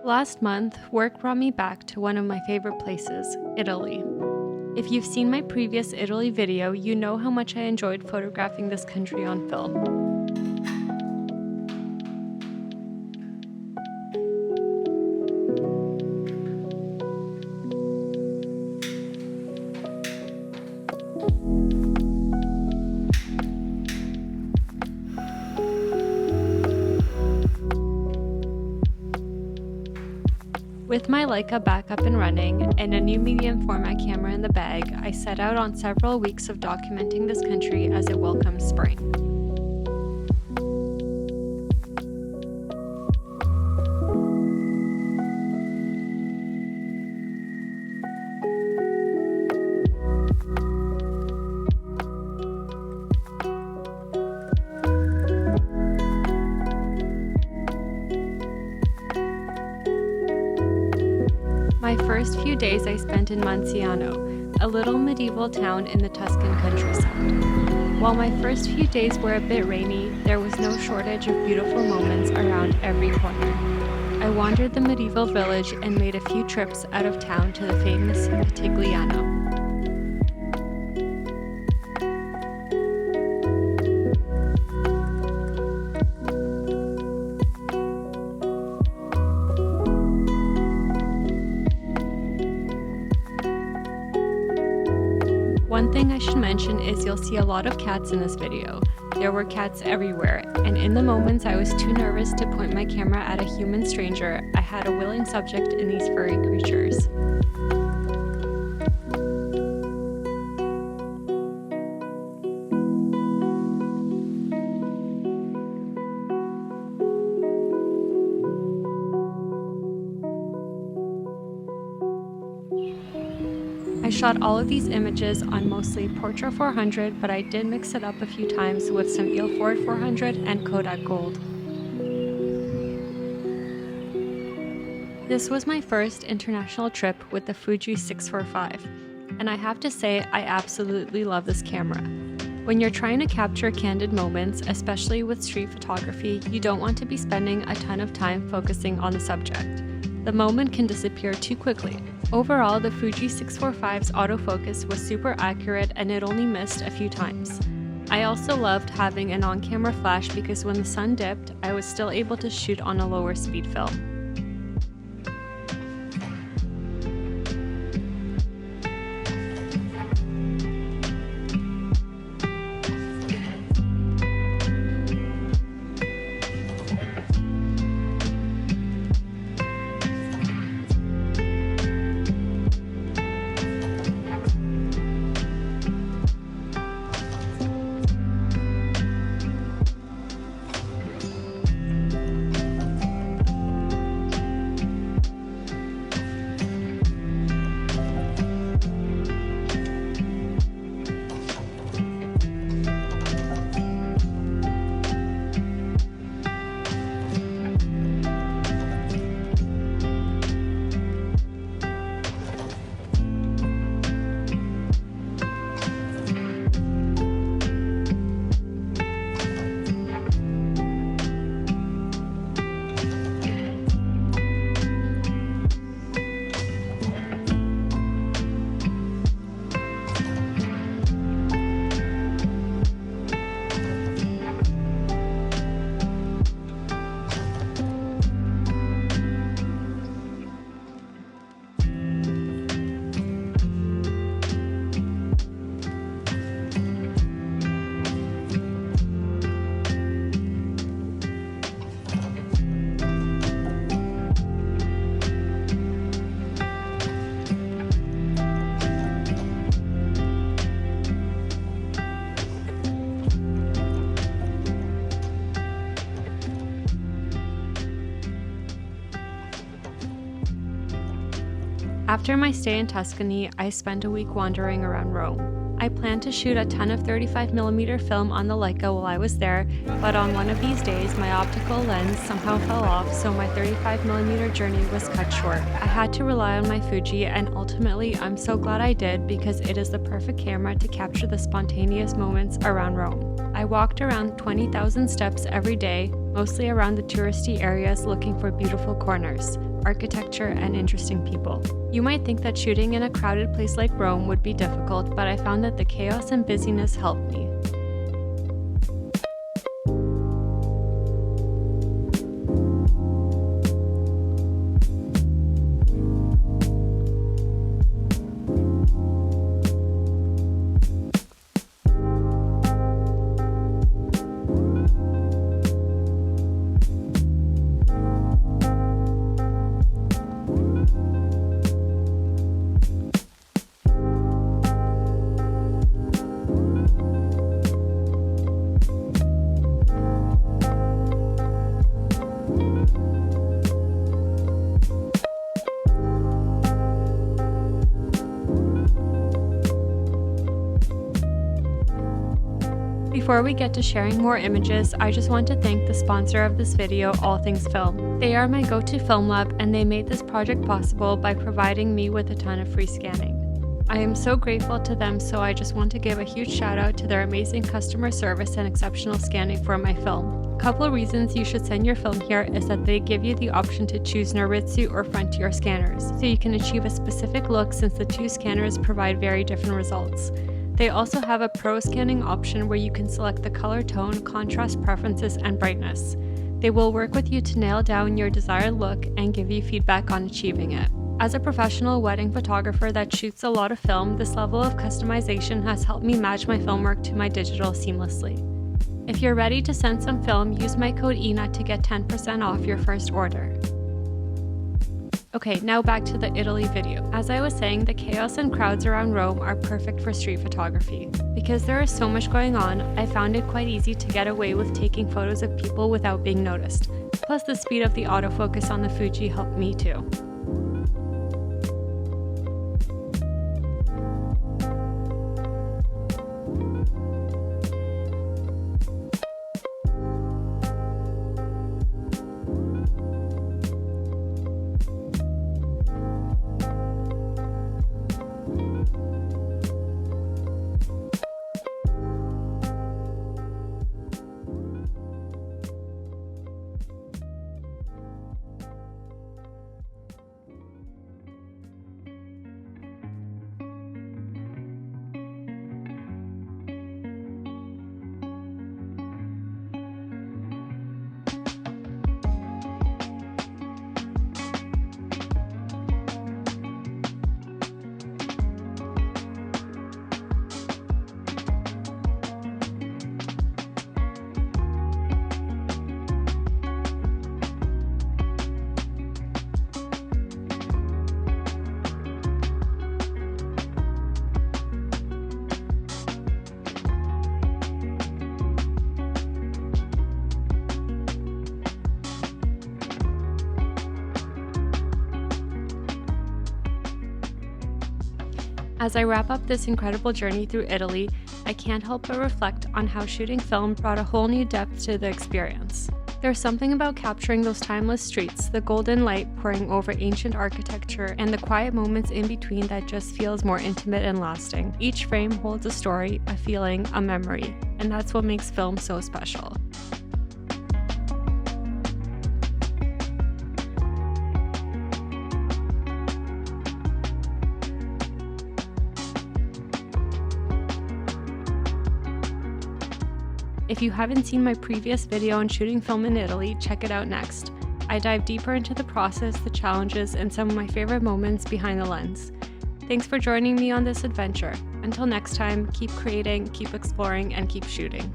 Last month, work brought me back to one of my favorite places, Italy. If you've seen my previous Italy video, you know how much I enjoyed photographing this country on film. With my Leica back up and running and a new medium format camera in the bag, I set out on several weeks of documenting this country as it welcomes spring. My first few days I spent in Mansiano, a little medieval town in the Tuscan countryside. While my first few days were a bit rainy, there was no shortage of beautiful moments around every corner. I wandered the medieval village and made a few trips out of town to the famous Pitigliano. One thing I should mention is you'll see a lot of cats in this video. There were cats everywhere, and in the moments I was too nervous to point my camera at a human stranger, I had a willing subject in these furry creatures. I shot all of these images on mostly Portra 400, but I did mix it up a few times with some Ilford 400 and Kodak Gold. This was my first international trip with the Fuji GA645, and I have to say I absolutely love this camera. When you're trying to capture candid moments, especially with street photography, you don't want to be spending a ton of time focusing on the subject. The moment can disappear too quickly. Overall, the Fuji GA645's autofocus was super accurate and it only missed a few times. I also loved having an on-camera flash because when the sun dipped, I was still able to shoot on a lower speed film. After my stay in Tuscany, I spent a week wandering around Rome. I planned to shoot a ton of 35mm film on the Leica while I was there, but on one of these days my optical lens somehow fell off, so my 35mm journey was cut short. I had to rely on my Fuji, and ultimately I'm so glad I did because it is the perfect camera to capture the spontaneous moments around Rome. I walked around 20,000 steps every day, mostly around the touristy areas looking for beautiful corners, architecture, and interesting people. You might think that shooting in a crowded place like Rome would be difficult, but I found that the chaos and busyness helped me. Before we get to sharing more images, I just want to thank the sponsor of this video, All Things Film. They are my go-to film lab, and they made this project possible by providing me with a ton of free scanning. I am so grateful to them, so I just want to give a huge shout out to their amazing customer service and exceptional scanning for my film. A couple of reasons you should send your film here is that they give you the option to choose Noritsu or Frontier scanners, so you can achieve a specific look since the two scanners provide very different results. They also have a pro scanning option where you can select the color tone, contrast preferences, and brightness. They will work with you to nail down your desired look and give you feedback on achieving it. As a professional wedding photographer that shoots a lot of film, this level of customization has helped me match my film work to my digital seamlessly. If you're ready to send some film, use my code ENA to get 10% off your first order. Okay, now back to the Italy video. As I was saying, the chaos and crowds around Rome are perfect for street photography. Because there is so much going on, I found it quite easy to get away with taking photos of people without being noticed. Plus, the speed of the autofocus on the Fuji helped me too. As I wrap up this incredible journey through Italy, I can't help but reflect on how shooting film brought a whole new depth to the experience. There's something about capturing those timeless streets, the golden light pouring over ancient architecture, and the quiet moments in between that just feels more intimate and lasting. Each frame holds a story, a feeling, a memory, and that's what makes film so special. If you haven't seen my previous video on shooting film in Italy, check it out next. I dive deeper into the process, the challenges, and some of my favorite moments behind the lens. Thanks for joining me on this adventure. Until next time, keep creating, keep exploring, and keep shooting.